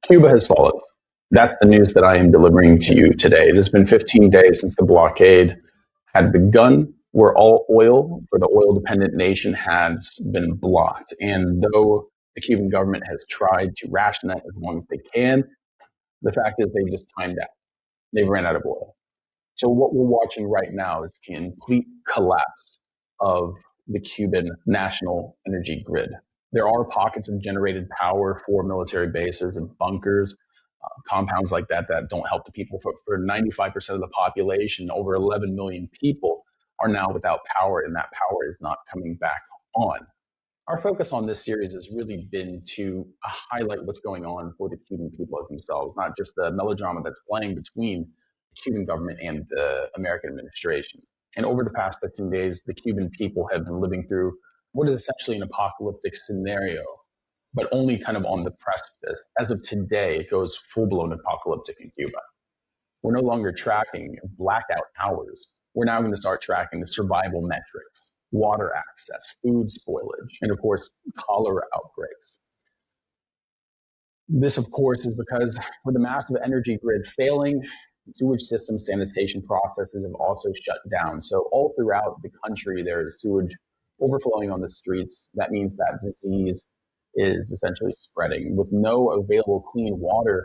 Cuba has fallen. That's the news that I am delivering to you today. It has been 15 days since the blockade had begun, where all oil for the oil dependent nation has been blocked. And though the Cuban government has tried to ration that as long as they can, the fact is they've just timed out. They've ran out of oil. So what we're watching right now is the complete collapse of the Cuban national energy grid. There are pockets of generated power for military bases and bunkers, compounds like that that don't help the people. For 95% of the population, over 11 million people are now without power, and that power is not coming back on. Our focus on this series has really been to highlight what's going on for the Cuban people as themselves, not just the melodrama that's playing between the Cuban government and the American administration. And over the past 15 days, the Cuban people have been living through what is essentially an apocalyptic scenario, but only kind of on the precipice. As of today, it goes full-blown apocalyptic in Cuba. We're no longer tracking blackout hours. We're now going to start tracking the survival metrics, water access, food spoilage, and of course, cholera outbreaks. This, of course, is because with the massive energy grid failing, sewage system sanitation processes have also shut down. So all throughout the country, there is sewage overflowing on the streets. That means that disease is essentially spreading. With no available clean water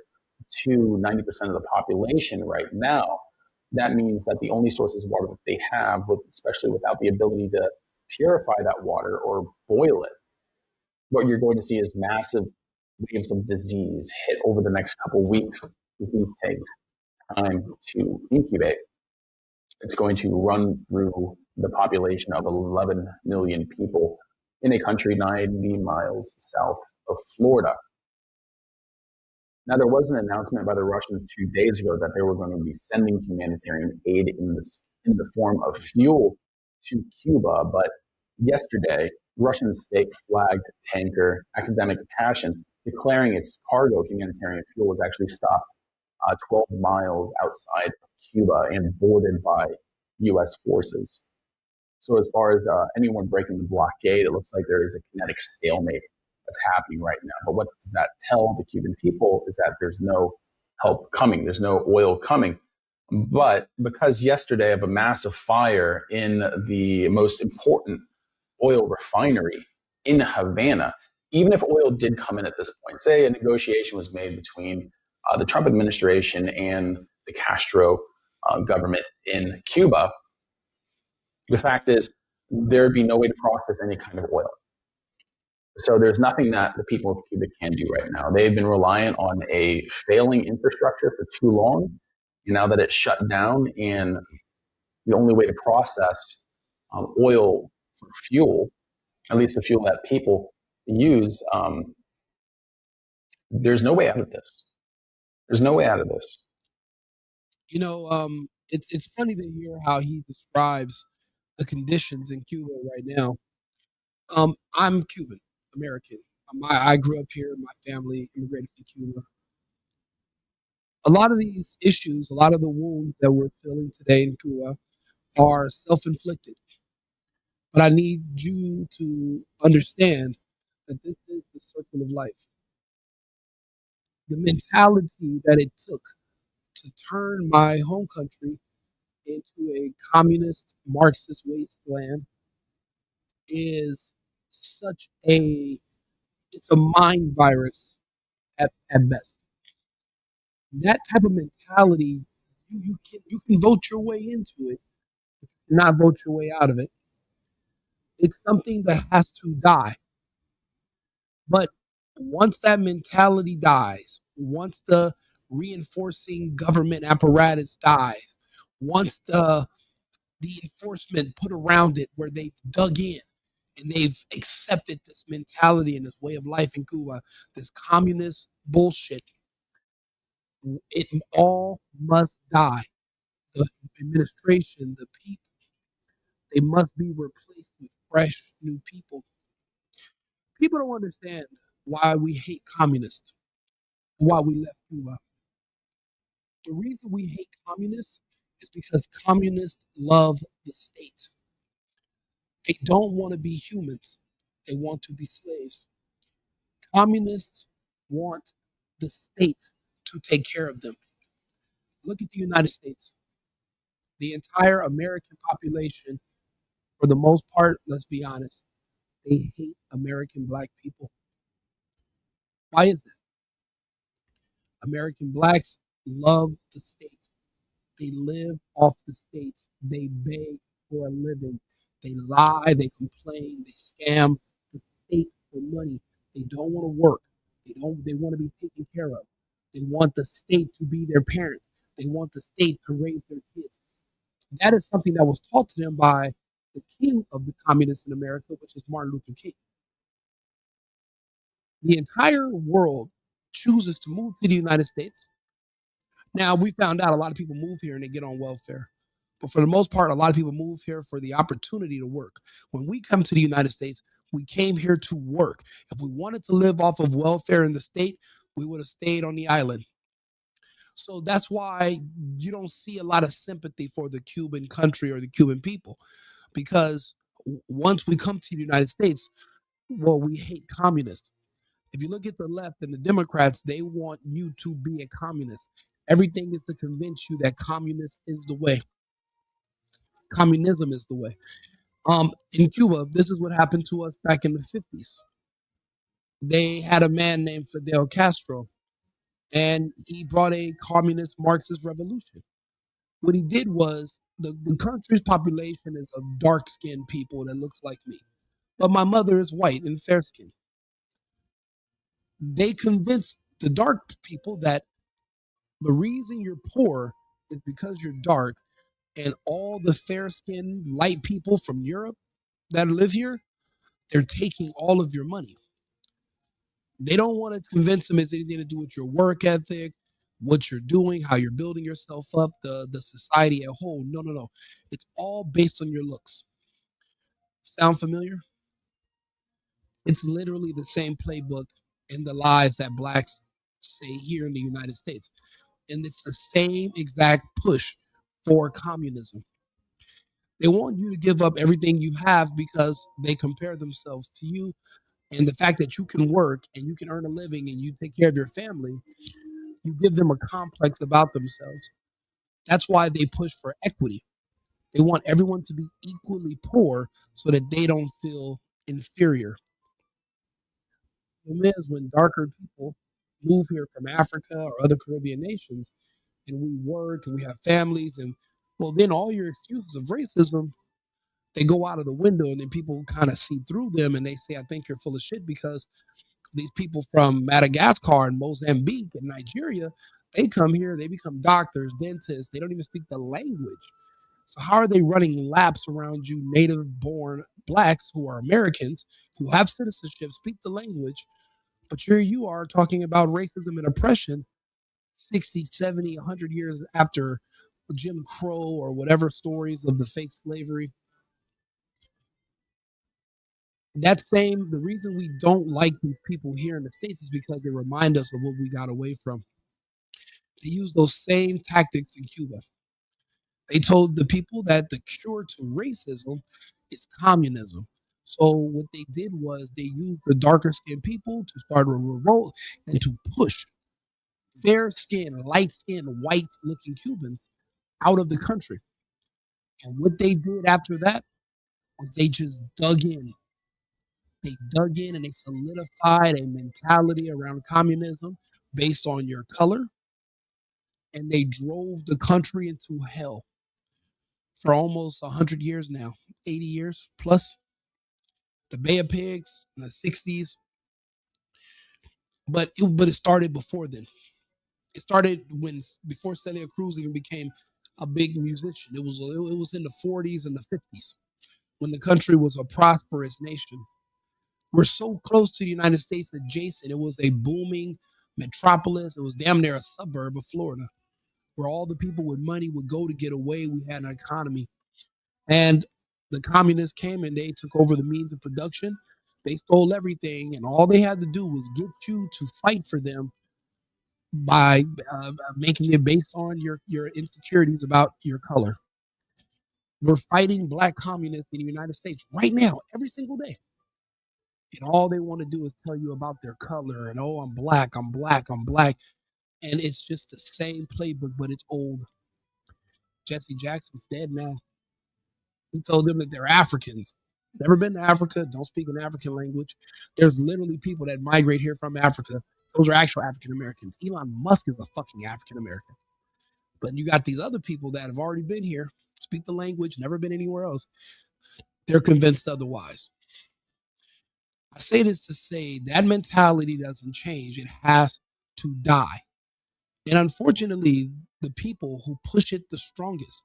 to 90% of the population right now, that means that the only sources of water that they have, especially without the ability to purify that water or boil it, what you're going to see is massive waves of disease hit over the next couple of weeks. Disease takes time to incubate. It's going to run through the population of 11 million people in a country 90 miles south of Florida. Now, there was an announcement by the Russians 2 days ago that they were going to be sending humanitarian aid in the form of fuel to Cuba, but yesterday, Russian state-flagged tanker Academic Passion declaring its cargo of humanitarian fuel was actually stopped 12 miles outside of Cuba and boarded by U.S. forces. So as far as anyone breaking the blockade, it looks like there is a kinetic stalemate that's happening right now. But what does that tell the Cuban people is that there's no help coming. There's no oil coming. But because yesterday of a massive fire in the most important oil refinery in Havana, even if oil did come in at this point, say a negotiation was made between the Trump administration and the Castro government in Cuba, the fact is there'd be no way to process any kind of oil. So there's nothing that the people of Cuba can do right now. They've been reliant on a failing infrastructure for too long. And now that it's shut down and the only way to process oil for fuel, at least the fuel that people use, there's no way out of this. There's no way out of this. It's funny to hear how he describes the conditions in Cuba right now. I'm Cuban American. I grew up here. My family immigrated to Cuba. A lot of these issues, a lot of the wounds that we're feeling today in Cuba are self-inflicted. But I need you to understand that this is the circle of life. The mentality that it took to turn my home country into a communist Marxist wasteland is it's a mind virus at best. That type of mentality, you can vote your way into it, not vote your way out of it. It's something that has to die. But once that mentality dies, once the reinforcing government apparatus dies, once the enforcement put around it where they've dug in and they've accepted this mentality and this way of life in Cuba, this communist bullshit, it all must die. The administration, the people, they must be replaced with fresh new people. People don't understand why we hate communists, why we left Cuba. The reason we hate communists is because communists love the state. They don't want to be humans. They want to be slaves. Communists want the state to take care of them. Look at the United States. The entire American population, for the most part, let's be honest, they hate American black people. Why is that? American blacks love the state. They live off the state. They beg for a living. They lie. They complain. They scam the state for money. They don't want to work. They don't. They want to be taken care of. They want the state to be their parent. They want the state to raise their kids. That is something that was taught to them by the king of the communists in America, which is Martin Luther King. The entire world chooses to move to the United States. Now, we found out a lot of people move here and they get on welfare. But for the most part, a lot of people move here for the opportunity to work. When we come to the United States, we came here to work. If we wanted to live off of welfare in the state, we would have stayed on the island. So that's why you don't see a lot of sympathy for the Cuban country or the Cuban people, because once we come to the United States, well, we hate communists. If you look at the left and the Democrats, they want you to be a communist. Everything is to convince you that communist is the way. Communism is the way. In Cuba, this is what happened to us back in the 50s. They had a man named Fidel Castro, and he brought a communist Marxist revolution. What he did was the country's population is of dark-skinned people that looks like me, but my mother is white and fair-skinned. They convinced the dark people that the reason you're poor is because you're dark, and all the fair-skinned light people from Europe that live here, they're taking all of your money. They don't want to convince them it's anything to do with your work ethic, what you're doing, how you're building yourself up, the society at whole. No, no, no. It's all based on your looks. Sound familiar? It's literally the same playbook in the lies that blacks say here in the United States. And it's the same exact push for communism. They want you to give up everything you have because they compare themselves to you. And the fact that you can work and you can earn a living and you take care of your family, you give them a complex about themselves. That's why they push for equity. They want everyone to be equally poor so that they don't feel inferior. The problem is when darker people move here from Africa or other Caribbean nations and we work and we have families and well then all your excuses of racism they go out of the window and then people kind of see through them and they say I think you're full of shit because these people from Madagascar and Mozambique and Nigeria, they come here, they become doctors, dentists, they don't even speak the language. So how are they running laps around you native born blacks who are Americans, who have citizenship, speak the language, but here you are talking about racism and oppression 60, 70, 100 years after Jim Crow or whatever stories of the fake slavery. The reason we don't like these people here in the States is because they remind us of what we got away from. They use those same tactics in Cuba. They told the people that the cure to racism is communism. So what they did was they used the darker skinned people to start a revolt and to push fair skinned, light skinned, white looking Cubans out of the country. And what they did after that was they just dug in. They dug in and they solidified a mentality around communism based on your color, and they drove the country into hell for almost 100 years now, 80 years plus. The Bay of Pigs in the 60s, but it started before then. It started before Celia Cruz even became a big musician. It was in the 40s and the 50s when the country was a prosperous nation. We're so close to the United States adjacent. It was a booming metropolis. It was damn near a suburb of Florida where all the people with money would go to get away. We had an economy. And the communists came and they took over the means of production. They stole everything. And all they had to do was get you to fight for them by making it based on your insecurities about your color. We're fighting black communists in the United States right now, every single day. And all they want to do is tell you about their color and, oh, I'm black, I'm black, I'm black. And it's just the same playbook, but it's old. Jesse Jackson's dead now. He told them that they're Africans. Never been to Africa, don't speak an African language. There's literally people that migrate here from Africa. Those are actual African Americans. Elon Musk is a fucking African American. But you got these other people that have already been here, speak the language, never been anywhere else. They're convinced otherwise. I say this to say that mentality doesn't change. It has to die. And unfortunately, the people who push it the strongest,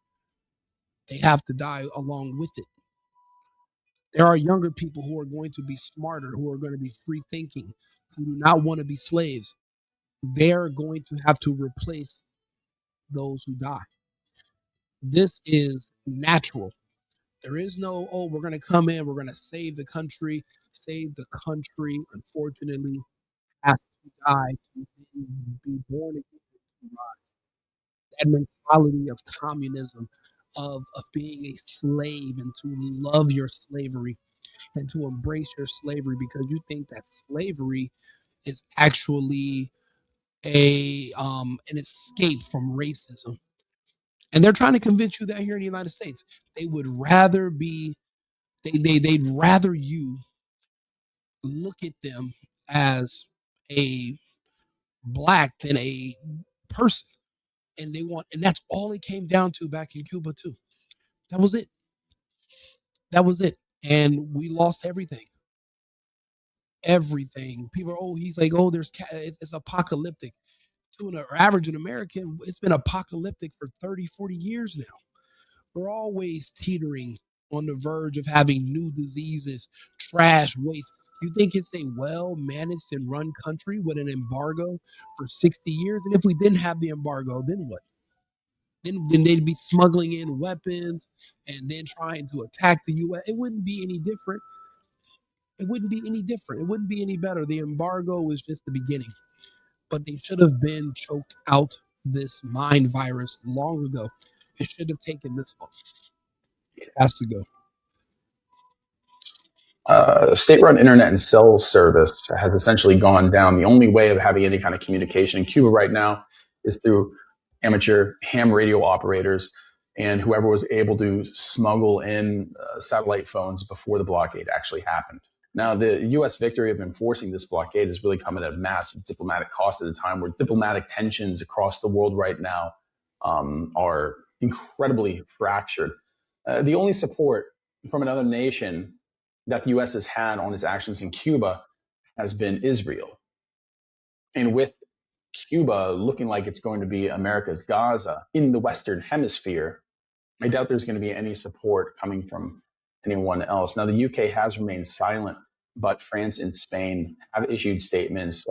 they have to die along with it. There are younger people who are going to be smarter, who are going to be free thinking, who do not want to be slaves. They're going to have to replace those who die. This is natural. There is no, oh, we're going to come in, we're going to save the country. Save the country, unfortunately, has to die to be born again. That mentality of communism, of being a slave and to love your slavery and to embrace your slavery because you think that slavery is actually an escape from racism. And they're trying to convince you that here in the United States, they would rather be they'd rather you look at them as a black than a person. And they want, and that's all it came down to back in Cuba too. That was it. That was it. And we lost everything. Everything. People are, oh, he's like, oh, it's apocalyptic. To an average American, it's been apocalyptic for 30, 40 years now. We're always teetering on the verge of having new diseases, trash, waste. You think it's a well managed and run country with an embargo for 60 years? And if we didn't have the embargo, then what? Then they'd be smuggling in weapons and then trying to attack the U.S. It wouldn't be any different. It wouldn't be any different. It wouldn't be any better. The embargo was just the beginning. But they should have been choked out this mind virus long ago. It should have taken this long. It has to go. State-run internet and cell service has essentially gone down. The only way of having any kind of communication in Cuba right now is through amateur ham radio operators and whoever was able to smuggle in satellite phones before the blockade actually happened. Now, the U.S. victory of enforcing this blockade has really come at a massive diplomatic cost at a time where diplomatic tensions across the world right now are incredibly fractured. The only support from another nation that the U.S. has had on its actions in Cuba has been Israel. And with Cuba looking like it's going to be America's Gaza in the Western Hemisphere, I doubt there's going to be any support coming from anyone else. Now, the UK has remained silent, but France and Spain have issued statements.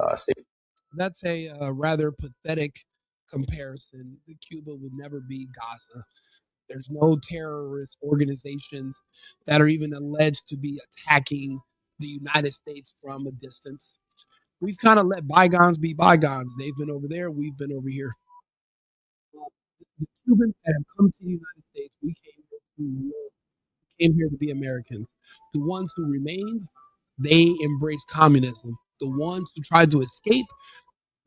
That's a rather pathetic comparison. Cuba would never be Gaza. There's no terrorist organizations that are even alleged to be attacking the United States from a distance. We've kind of let bygones be bygones. They've been over there, we've been over here. The Cubans that have come to the United States, came here to be Americans. The ones who remained, they embraced communism. The ones who tried to escape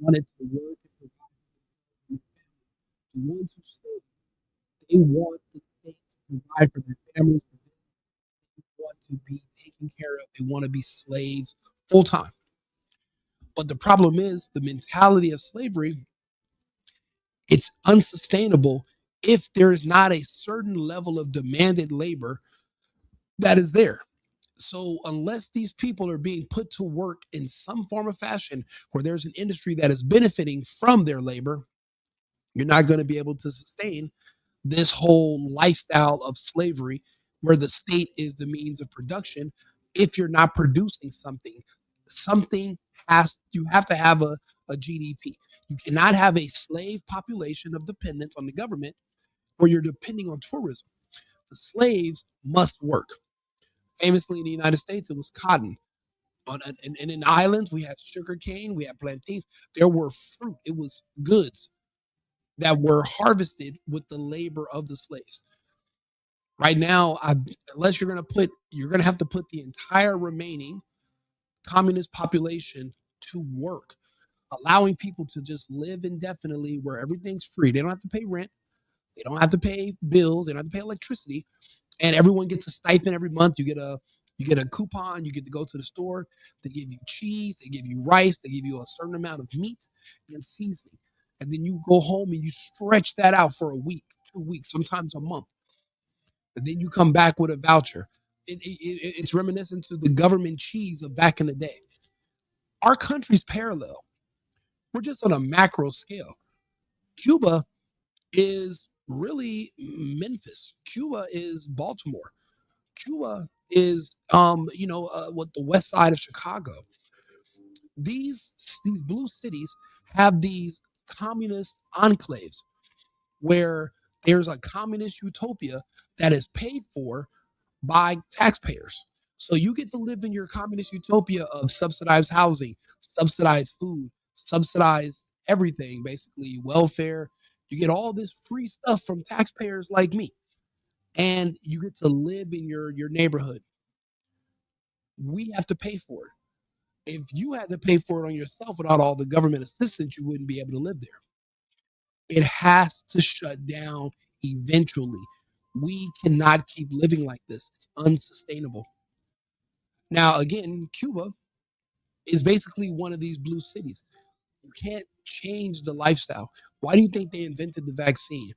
wanted to work and provide. The ones who stayed, they want the state to provide for their families. They want to be taken care of. They want to be slaves full time. But the problem is the mentality of slavery, it's unsustainable if there is not a certain level of demanded labor that is there. So unless these people are being put to work in some form of fashion where there's an industry that is benefiting from their labor, you're not going to be able to sustain this whole lifestyle of slavery where the state is the means of production. If you're not producing something, something you have to have a GDP. You cannot have a slave population of dependents on the government where you're depending on tourism. The slaves must work. Famously in the United States, it was cotton. And in the islands, we had sugar cane, we had plantains. There were fruit. It was goods that were harvested with the labor of the slaves. Right now, unless you're going to have to put the entire remaining communist population to work, allowing people to just live indefinitely where everything's free. They don't have to pay rent. They don't have to pay bills. They don't have to pay electricity, and everyone gets a stipend every month. You get a coupon. You get to go to the store. They give you cheese. They give you rice. They give you a certain amount of meat and seasoning, and then you go home and you stretch that out for a week, 2 weeks, sometimes a month, and then you come back with a voucher. It's reminiscent to the government cheese of back in the day. Our country's parallel. We're just on a macro scale. Cuba is really Memphis. Cuba is Baltimore. Cuba is what the west side of Chicago. These blue cities have these communist enclaves where there's a communist utopia that is paid for by taxpayers. So you get to live in your communist utopia of subsidized housing, subsidized food, subsidized everything, basically welfare. You get all this free stuff from taxpayers like me, and you get to live in your neighborhood. We have to pay for it. If you had to pay for it on yourself without all the government assistance, you wouldn't be able to live there. It has to shut down eventually. We cannot keep living like this. It's unsustainable. Now, again, Cuba is basically one of these blue cities. You can't change the lifestyle. Why do you think they invented the vaccine?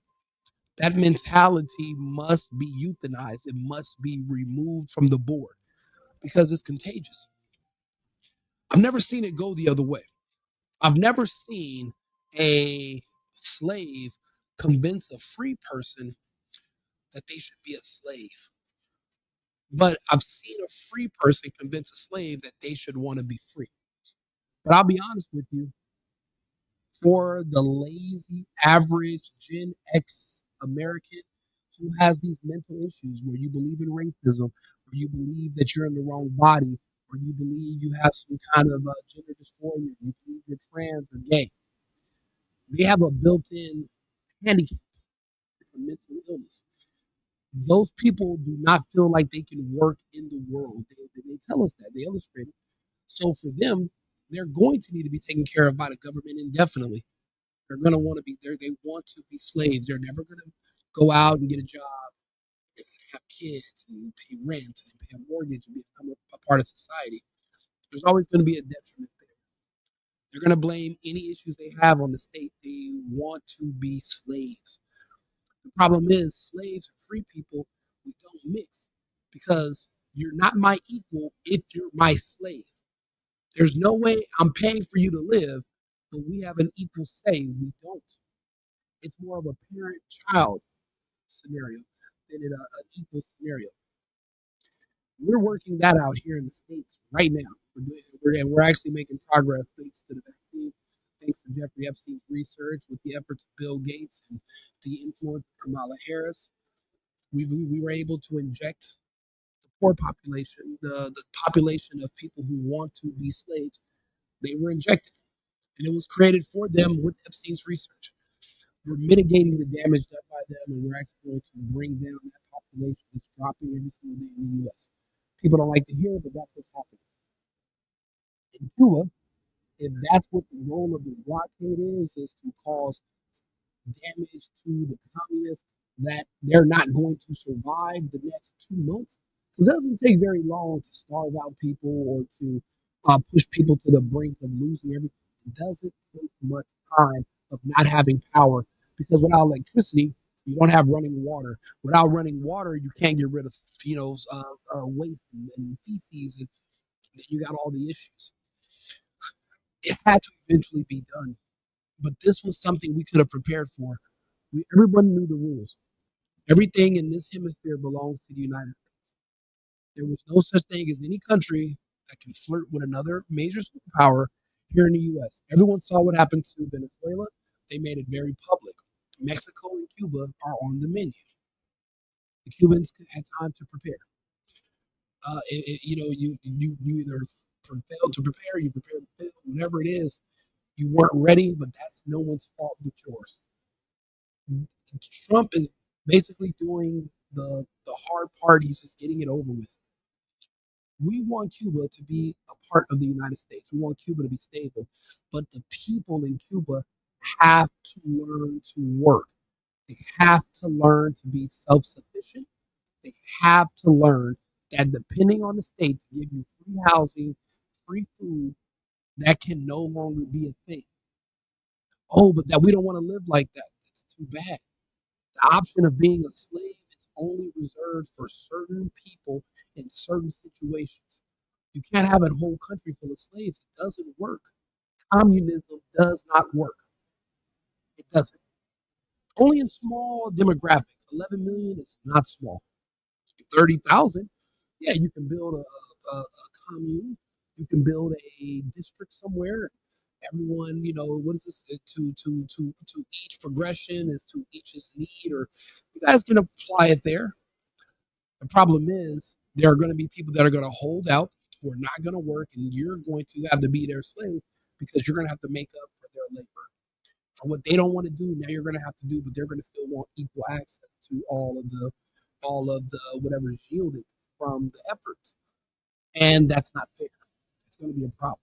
That mentality must be euthanized. It must be removed from the board because it's contagious. I've never seen it go the other way. I've never seen a slave convince a free person that they should be a slave. But I've seen a free person convince a slave that they should want to be free. But I'll be honest with you, for the lazy, average Gen X American who has these mental issues where you believe in racism, or you believe that you're in the wrong body, or you believe you have some kind of gender dysphoria, you believe you're trans or gay, they have a built in handicap. It's a mental illness. Those people do not feel like they can work in the world. They tell us that, they illustrate it. So for them, they're going to need to be taken care of by the government indefinitely. They're going to want to be there. They want to be slaves. They're never going to go out and get a job and have kids and pay rent and pay a mortgage and become a part of society. There's always going to be a detriment there. They're going to blame any issues they have on the state. They want to be slaves. The problem is slaves and free people, we don't mix because you're not my equal if you're my slave. There's no way I'm paying for you to live, but we have an equal say. We don't. It's more of a parent-child scenario than an equal scenario. We're working that out here in the States right now. We're actually making progress thanks to the vaccine, thanks to Jeffrey Epstein's research with the efforts of Bill Gates and the influence of Kamala Harris. We were able to inject the poor population, the population of people who want to be slaves. They were injected, and it was created for them with Epstein's research. We're mitigating the damage done by them, and we're actually going to bring down that population that's dropping every single day in the U.S. People don't like to hear it, but that's what's happening. In Cuba, if that's what the goal of the blockade is to cause damage to the communists that they're not going to survive the next 2 months, because it doesn't take very long to starve out people or to push people to the brink of losing everything. It doesn't take much time of not having power because without electricity, you don't have running water. Without running water, you can't get rid of waste and feces, and then you got all the issues. It had to eventually be done, but this was something we could have prepared for. Everyone knew the rules. Everything in this hemisphere belongs to the United States. There was no such thing as any country that can flirt with another major superpower here in the U.S. Everyone saw what happened to Venezuela. They made it very public. Mexico and Cuba are on the menu. The Cubans had time to prepare. You either failed to prepare, you prepared to fail, whatever it is. You weren't ready, but that's no one's fault but yours. Trump is basically doing the hard part. He's just getting it over with. We want Cuba to be a part of the United States. We want Cuba to be stable, but the people in Cuba have to learn to work. They have to learn to be self-sufficient. They have to learn that depending on the state to give you free housing, free food, that can no longer be a thing. Oh, but that we don't want to live like that. That's too bad. The option of being a slave is only reserved for certain people in certain situations. You can't have a whole country full of slaves. It doesn't work. Communism does not work. It doesn't. Only in small demographics. 11 million is not small. 30,000, yeah, you can build a commune. You can build a district somewhere. Everyone, what is this? To each progression is to each's need, or you guys can apply it there. The problem is there are going to be people that are going to hold out who are not going to work, and you're going to have to be their slave because you're going to have to make up for their labor. For what they don't want to do, now you're going to have to do, but they're going to still want equal access to all of the whatever is yielded from the efforts, and that's not fair. It's going to be a problem.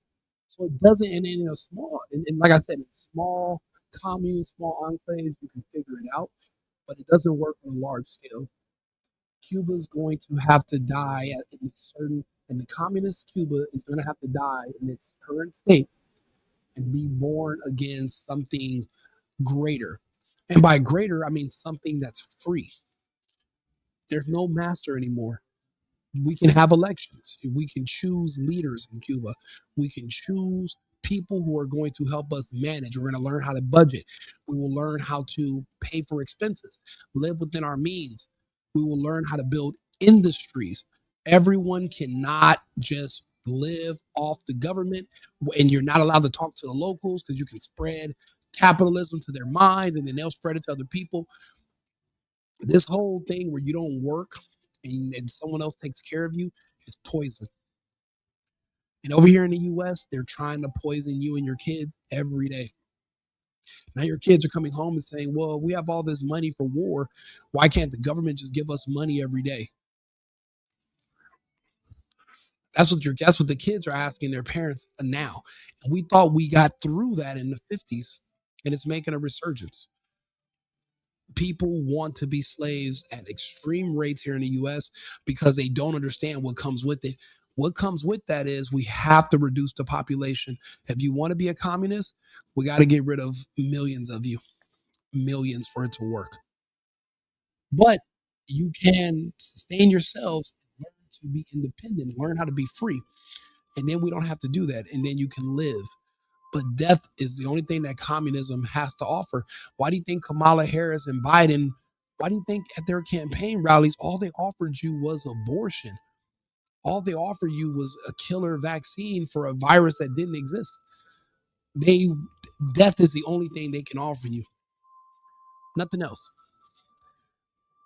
So it doesn't, and in a small, and like I said, in small communes, small enclaves, you can figure it out, but it doesn't work on a large scale. Cuba's going to have to die in a certain, and the communist Cuba is going to have to die in its current state and be born against something greater. And by greater, I mean something that's free. There's no master anymore. We can have elections. We can choose leaders in Cuba. We can choose people who are going to help us manage. We're going to learn how to budget. We will learn how to pay for expenses, live within our means. We will learn how to build industries. Everyone cannot just live off the government, and you're not allowed to talk to the locals because you can spread capitalism to their mind and then they'll spread it to other people. This whole thing where you don't work and someone else takes care of you is poison. And over here in the US, they're trying to poison you and your kids every day. Now your kids are coming home and saying, well, we have all this money for war. Why can't the government just give us money every day? That's what the kids are asking their parents now. And we thought we got through that in the 50s, and it's making a resurgence. People want to be slaves at extreme rates here in the US because they don't understand what comes with it. What comes with that is we have to reduce the population. If you want to be a communist, we got to get rid of millions of you, millions for it to work. But you can sustain yourselves, learn to be independent, learn how to be free. And then we don't have to do that. And then you can live. But death is the only thing that communism has to offer. Why do you think Kamala Harris and Biden, why do you think at their campaign rallies, all they offered you was abortion? All they offered you was a killer vaccine for a virus that didn't exist. They Death is the only thing they can offer you. Nothing else.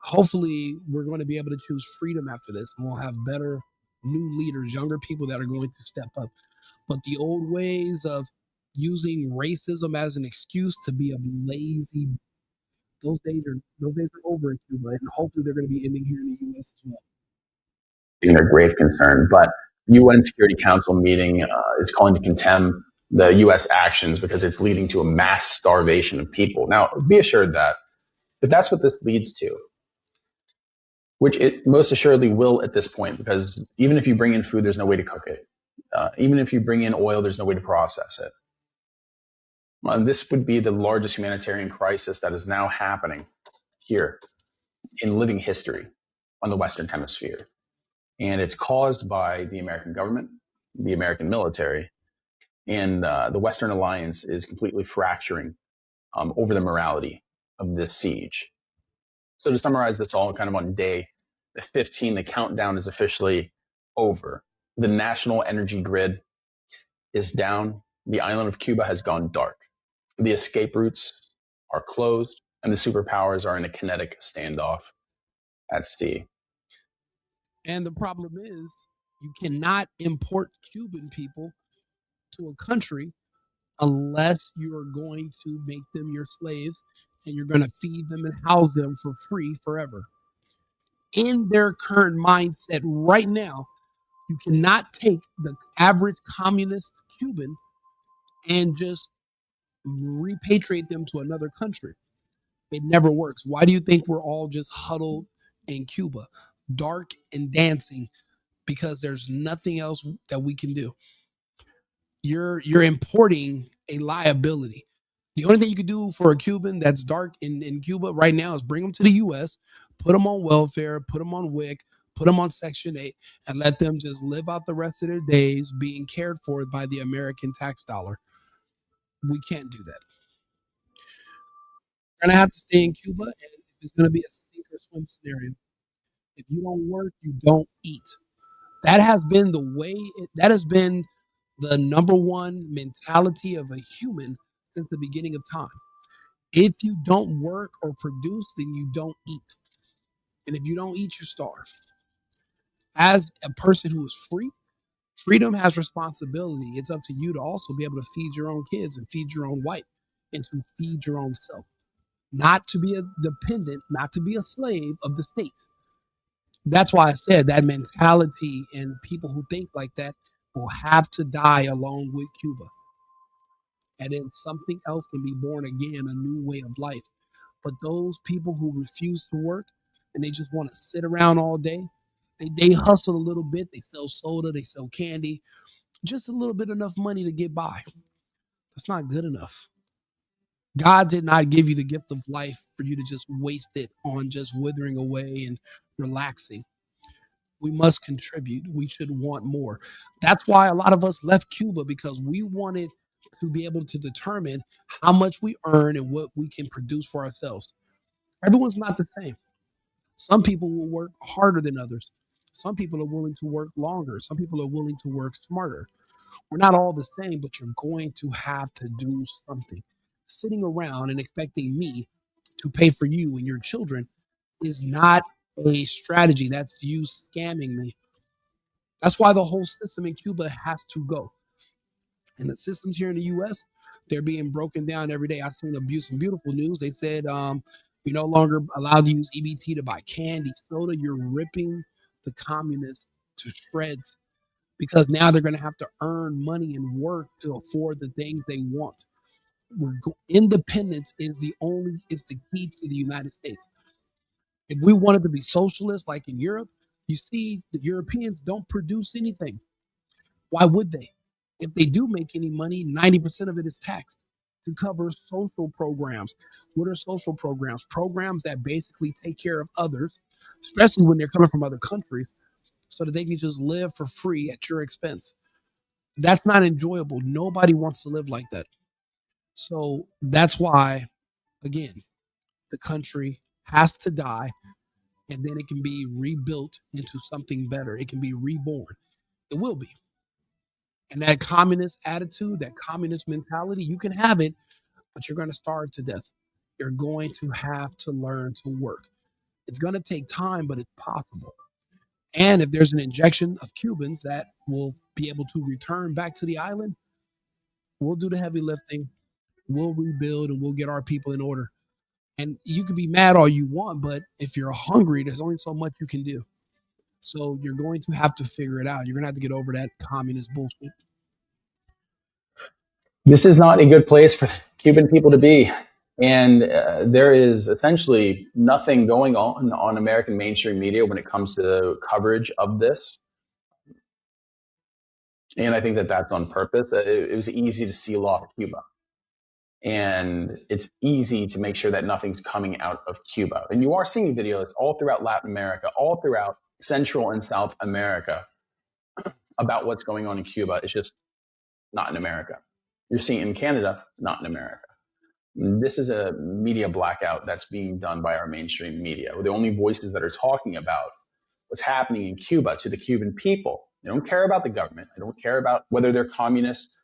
Hopefully, we're going to be able to choose freedom after this, and we'll have better new leaders, younger people that are going to step up. But the old ways of using racism as an excuse to be a lazy, those days are over in Cuba, and hopefully they're going to be ending here in the U.S. as well. Being a grave concern, but UN Security Council meeting is calling to condemn the U.S. actions because it's leading to a mass starvation of people. Now, be assured that if that's what this leads to, which it most assuredly will at this point, because even if you bring in food, there's no way to cook it. Even if you bring in oil, there's no way to process it. This would be the largest humanitarian crisis that is now happening here in living history on the Western Hemisphere. And it's caused by the American government, the American military, and the Western alliance is completely fracturing over the morality of this siege. So to summarize this all kind of on day 15, the countdown is officially over. The national energy grid is down. The island of Cuba has gone dark. The escape routes are closed, and the superpowers are in a kinetic standoff at sea. And the problem is, you cannot import Cuban people to a country unless you are going to make them your slaves and you're going to feed them and house them for free forever. In their current mindset right now, You cannot take the average communist Cuban and just repatriate them to another country. It never works. Why do you think we're all just huddled in Cuba, dark and dancing? Because there's nothing else that we can do. You're importing a liability. The only thing you can do for a Cuban that's dark in Cuba right now is bring them to the US, put them on welfare, put them on WIC, put them on Section 8, and let them just live out the rest of their days being cared for by the American tax dollar. We can't do that. We're going to have to stay in Cuba, and it's going to be a sink or swim scenario. If you don't work, you don't eat. That has been the way, that has been the number one mentality of a human since the beginning of time. If you don't work or produce, then you don't eat. And if you don't eat, you starve. As a person who is free, freedom has responsibility. It's up to you to also be able to feed your own kids and feed your own wife and to feed your own self. Not to be a dependent, not to be a slave of the state. That's why I said that mentality and people who think like that will have to die along with Cuba. And then something else can be born again, a new way of life. But those people who refuse to work and they just want to sit around all day, they hustle a little bit, they sell soda, they sell candy, just a little bit enough money to get by. That's not good enough. God did not give you the gift of life for you to just waste it on just withering away and relaxing. We must contribute. We should want more. That's why a lot of us left Cuba because we wanted to be able to determine how much we earn and what we can produce for ourselves. Everyone's not the same. Some people will work harder than others. Some people are willing to work longer. Some people are willing to work smarter. We're not all the same, but you're going to have to do something. Sitting around and expecting me to pay for you and your children is not a strategy. That's you scamming me. That's why the whole system in Cuba has to go. And the systems here in the US, they're being broken down every day. I've seen some beautiful news. They said we no longer allowed to use EBT to buy candy, soda. You're ripping the communists to shreds because now they're going to have to earn money and work to afford the things they want. Independence is the key to the United States. If we wanted to be socialist like in Europe, you see the Europeans don't produce anything. Why would they? If they do make any money, 90% of it is taxed to cover social programs. What are social programs? Programs that basically take care of others, especially when they're coming from other countries, so that they can just live for free at your expense. That's not enjoyable. Nobody wants to live like that. So that's why, again, the country has to die and then it can be rebuilt into something better. It can be reborn. It will be. And that communist attitude, that communist mentality, you can have it, but you're going to starve to death. You're going to have to learn to work. It's going to take time, but it's possible. And if there's an injection of Cubans that will be able to return back to the island, we'll do the heavy lifting, we'll rebuild, and we'll get our people in order. And you can be mad all you want, but if you're hungry, there's only so much you can do. So you're going to have to figure it out. You're going to have to get over that communist bullshit. This is not a good place for Cuban people to be. And there is essentially nothing going on American mainstream media when it comes to coverage of this. And I think that that's on purpose. It was easy to seal off Cuba. And it's easy to make sure that nothing's coming out of Cuba. And you are seeing videos all throughout Latin America, all throughout Central and South America about what's going on in Cuba. It's just not in America. You're seeing it in Canada, not in America. This is a media blackout that's being done by our mainstream media. The only voices that are talking about what's happening in Cuba to the Cuban people. They don't care about the government. They don't care about whether they're communist,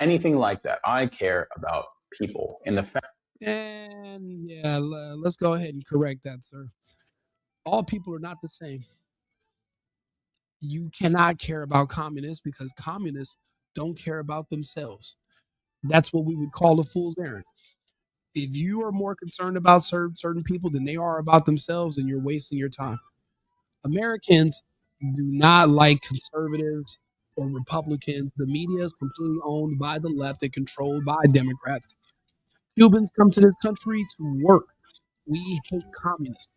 anything like that. I care about people and the fact. And yeah, let's go ahead and correct that, sir. All people are not the same. You cannot care about communists because communists don't care about themselves. That's what we would call a fool's errand. If you are more concerned about certain people than they are about themselves, then you're wasting your time. Americans do not like conservatives or Republicans. The media is completely owned by the left and controlled by Democrats. Cubans come to this country to work. We hate communists.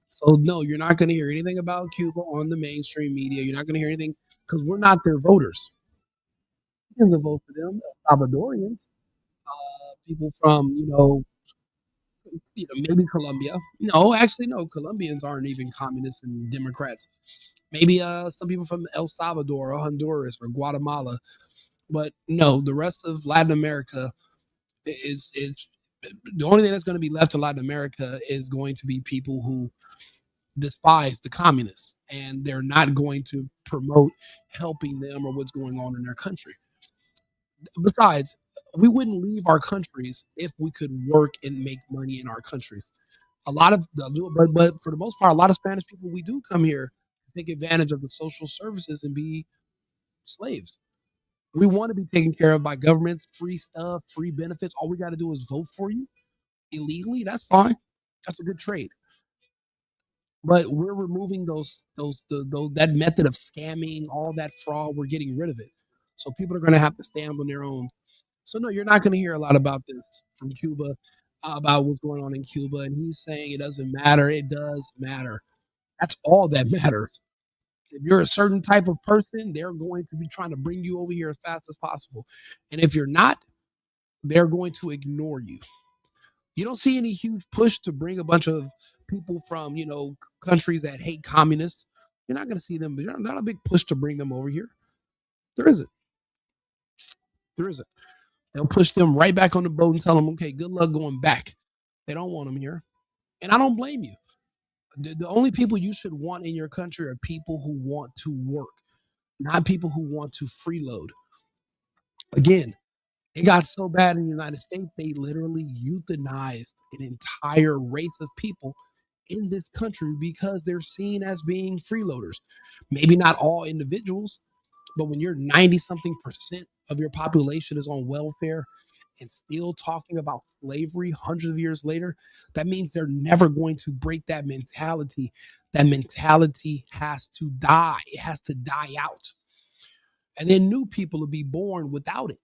So no, you're not going to hear anything about Cuba on the mainstream media. You're not going to hear anything because we're not their voters. Cubans will vote for them. Salvadorians, people from maybe Colombia. No, actually, no. Colombians aren't even communists and Democrats. Maybe some people from El Salvador or Honduras or Guatemala, but no, the rest of Latin America is the only thing that's going to be left in Latin America is going to be people who despise the communists and they're not going to promote helping them or what's going on in their country. Besides, we wouldn't leave our countries if we could work and make money in our countries. A lot of but for the most part, a lot of Spanish people we do come here to take advantage of the social services and be slaves. We want to be taken care of by governments, free stuff, free benefits. All we got to do is vote for you illegally. That's fine. That's a good trade. But we're removing those that method of scamming, all that fraud. We're getting rid of it. So people are going to have to stand on their own. So no, you're not going to hear a lot about this from Cuba, about what's going on in Cuba. And he's saying it doesn't matter. It does matter. That's all that matters. If you're a certain type of person, they're going to be trying to bring you over here as fast as possible. And if you're not, they're going to ignore you. You don't see any huge push to bring a bunch of people from, countries that hate communists. You're not going to see them, but not a big push to bring them over here. There isn't. There isn't. They'll push them right back on the boat and tell them, okay, good luck going back. They don't want them here. And I don't blame you. The only people you should want in your country are people who want to work, not people who want to freeload. Again, it got so bad in the United States, they literally euthanized an entire race of people in this country because they're seen as being freeloaders. Maybe not all individuals, but when you're 90 something percent of your population is on welfare and still talking about slavery hundreds of years later, that means they're never going to break that mentality. That mentality has to die, it has to die out. And then new people will be born without it.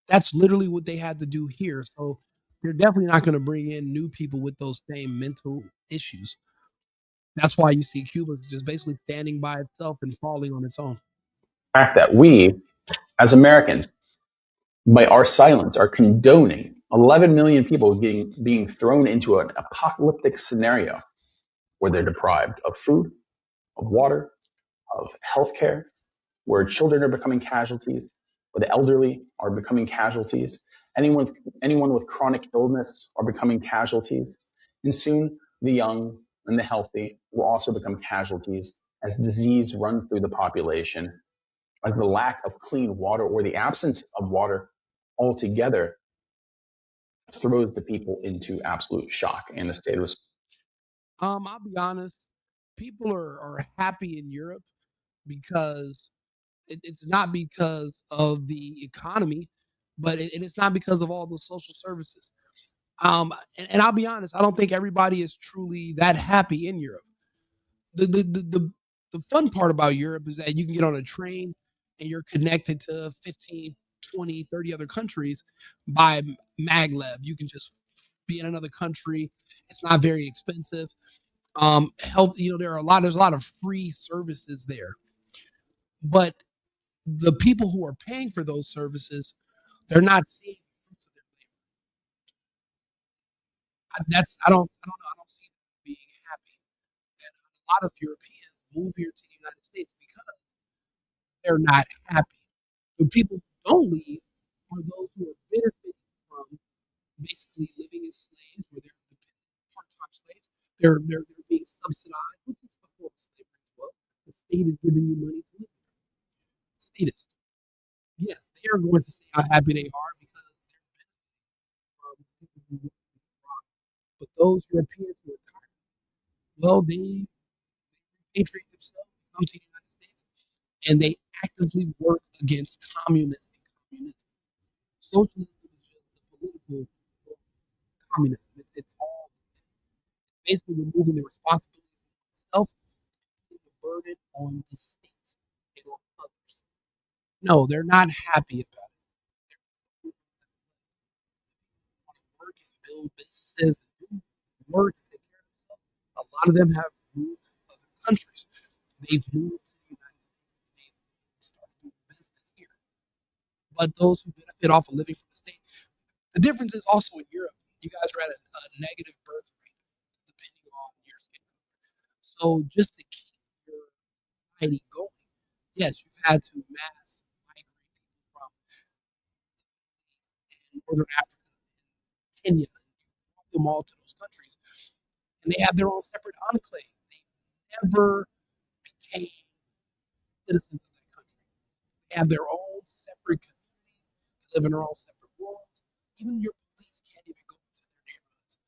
That's literally what they had to do here. So they're definitely not going to bring in new people with those same mental issues. That's why you see Cuba just basically standing by itself and falling on its own. The fact that we, as Americans, by our silence, are condoning 11 million people being thrown into an apocalyptic scenario where they're deprived of food, of water, of healthcare, where children are becoming casualties, where the elderly are becoming casualties, anyone anyone with chronic illness are becoming casualties, and soon the young and the healthy will also become casualties as disease runs through the population, as the lack of clean water or the absence of water altogether throws the people into absolute shock and a state of. I'll be honest. People are happy in Europe because it's not because of the economy, but it's not because of all the social services. And I'll be honest, I don't think everybody is truly that happy in Europe. The fun part about Europe is that you can get on a train and you're connected to 15, 20, 30 other countries by maglev. You can just be in another country. It's not very expensive. Health, there's a lot of free services there. But the people who are paying for those services, they're not seeing the fruits of their labor. I don't see them being happy. And a lot of Europeans move here to the United States because they're not happy. The people who don't leave are those who are benefiting from basically living as slaves, where they're part-time slaves. They're being subsidized, which is a form of slavery as well. The state is giving you money to live. Statists, yes, they are going to say how happy they are because they're benefiting from people who work in the rock. But those Europeans who are tired, well, they repatriate themselves, come to the United States, and they actively work against communism and communism. Socialism is just the political form of communism. It's all basically removing the responsibility for oneself, putting the burden burden on the state and on others. No, they're not happy about it. They want to work and build businesses and do work and take care of themselves. A lot of them have moved to other countries. They've moved to the United States. They've started doing business here. But those who benefit off of living from the state, the difference is also in Europe. You guys are at a negative birth rate, depending on your skin color. So just to keep your society going, yes, you've had to mass migrate people from Northern Africa, Kenya, you brought them all to those countries, and they have their own separate enclave. They never became citizens of that country. They have their own separate communities. They live in their own separate worlds. Even your police can't even go into their neighborhoods.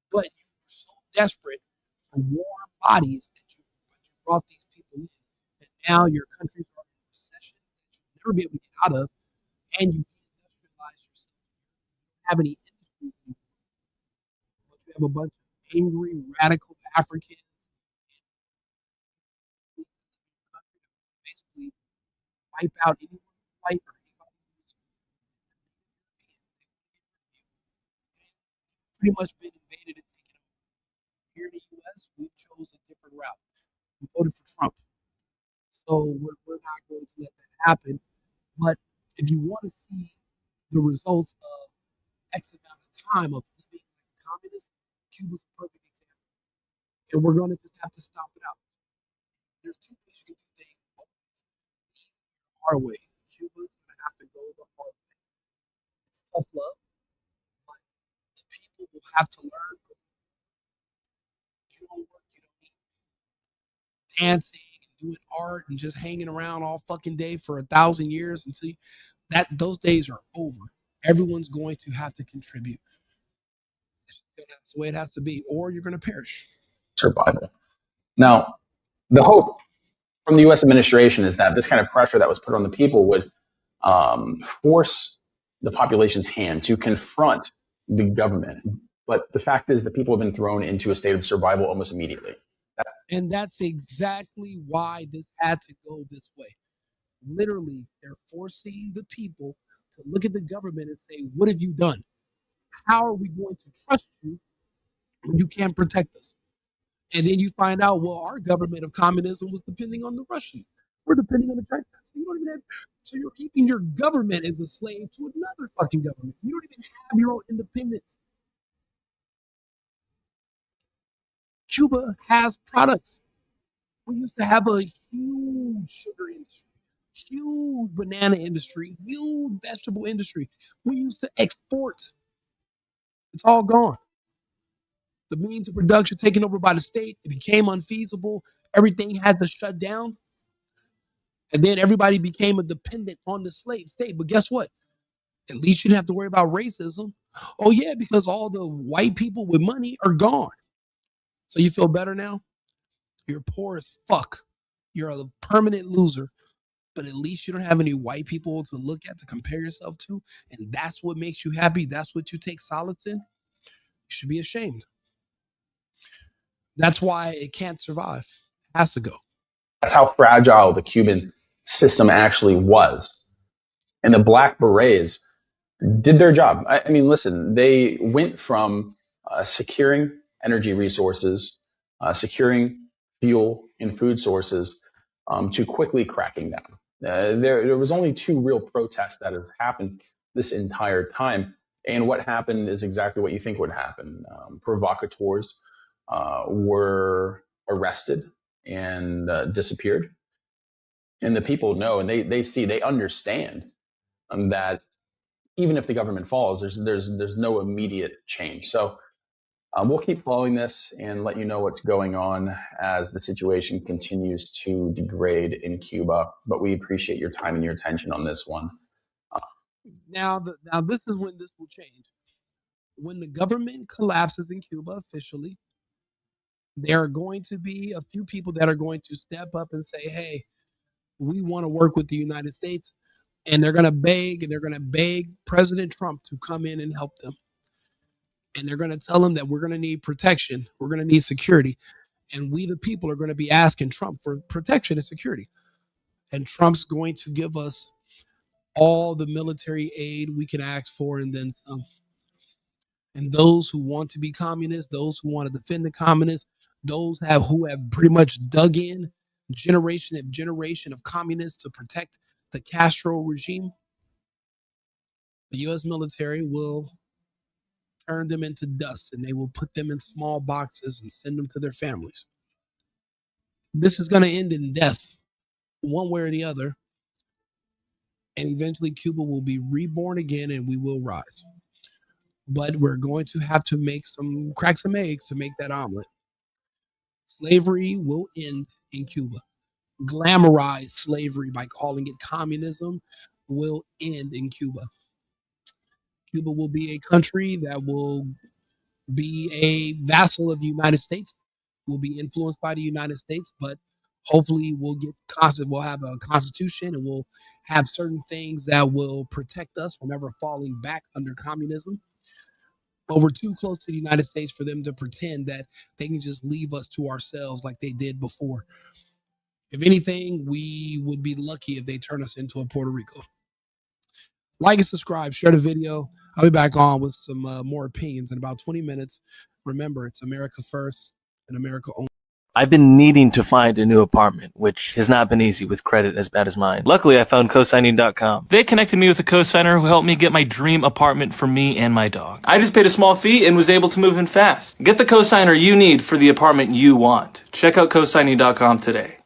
But you were so desperate for warm bodies that you brought these people in. And now your countries are in recession that you'll never be able to get out of, and you deindustrialize yourself. You don't have any industries anymore. But you have a bunch of angry, radical Africans basically wipe out anyone who's white or anybody who's pretty much been invaded and taken over. Here in the U.S., we chose a different route. We voted for Trump. So we're not going to let that happen. But if you want to see the results of X amount of time of living like a communist, Cuba's a perfect example. And we're going to just have to stop it out. There's two ways you can do things. The hard way. Cuba's going to have to go the hard way. It's tough love, but the people will have to learn. You don't work, you don't eat. Dancing and doing art and just hanging around all fucking day for 1,000 years until those days are over. Everyone's going to have to contribute. That's the way it has to be, or you're going to perish. Survival. Now, the hope from the U.S. administration is that this kind of pressure that was put on the people would force the population's hand to confront the government. But the fact is, the people have been thrown into a state of survival almost immediately. And that's exactly why this had to go this way. Literally, they're forcing the people to look at the government and say, what have you done? How are we going to trust you when you can't protect us? And then you find out, well, our government of communism was depending on the Russians. We're depending on the Chinese. So you don't even have, so you're keeping your government as a slave to another fucking government. You don't even have your own independence. Cuba has products. We used to have a huge sugar industry, huge banana industry, huge vegetable industry. We used to export. It's all gone. The means of production taken over by the state. It became unfeasible. Everything had to shut down. And then everybody became a dependent on the slave state. But guess what? At least you didn't have to worry about racism. Oh, yeah, because all the white people with money are gone. So you feel better now? You're poor as fuck. You're a permanent loser. But at least you don't have any white people to look at to compare yourself to. And that's what makes you happy. That's what you take solace in. You should be ashamed. That's why it can't survive. It has to go. That's how fragile the Cuban system actually was. And the Black Berets did their job. I mean, listen, they went from securing energy resources, securing fuel and food sources, to quickly cracking down. There was only two real protests that have happened this entire time. And what happened is exactly what you think would happen. Provocateurs were arrested and disappeared. And the people know, and they see, they understand that even if the government falls, there's no immediate change. So we'll keep following this and let you know what's going on as the situation continues to degrade in Cuba. But we appreciate your time and your attention on this one. Now this is when this will change. When the government collapses in Cuba officially, there are going to be a few people that are going to step up and say, hey, we want to work with the United States. And they're going to beg President Trump to come in and help them. And they're going to tell him that we're going to need protection. We're going to need security. And we, the people, are going to be asking Trump for protection and security. And Trump's going to give us all the military aid we can ask for and then some. And those who want to be communists, those who want to defend the communists, those who have pretty much dug in generation after generation of communists to protect the Castro regime, the U.S. military will turn them into dust and they will put them in small boxes and send them to their families. This is going to end in death, one way or the other. And eventually Cuba will be reborn again and we will rise. But we're going to have to crack some eggs to make that omelet. Slavery will end in Cuba. Glamorize slavery by calling it communism will end in Cuba. Cuba will be a country that will be a vassal of the United States, will be influenced by the United States, but hopefully we'll have a constitution and we'll have certain things that will protect us from ever falling back under communism. But we're too close to the United States for them to pretend that they can just leave us to ourselves like they did before. If anything, we would be lucky if they turn us into a Puerto Rico. Like and subscribe, share the video. I'll be back on with some more opinions in about 20 minutes. Remember, it's America first and America only. I've been needing to find a new apartment, which has not been easy with credit as bad as mine. Luckily, I found cosigning.com. They connected me with a cosigner who helped me get my dream apartment for me and my dog. I just paid a small fee and was able to move in fast. Get the cosigner you need for the apartment you want. Check out cosigning.com today.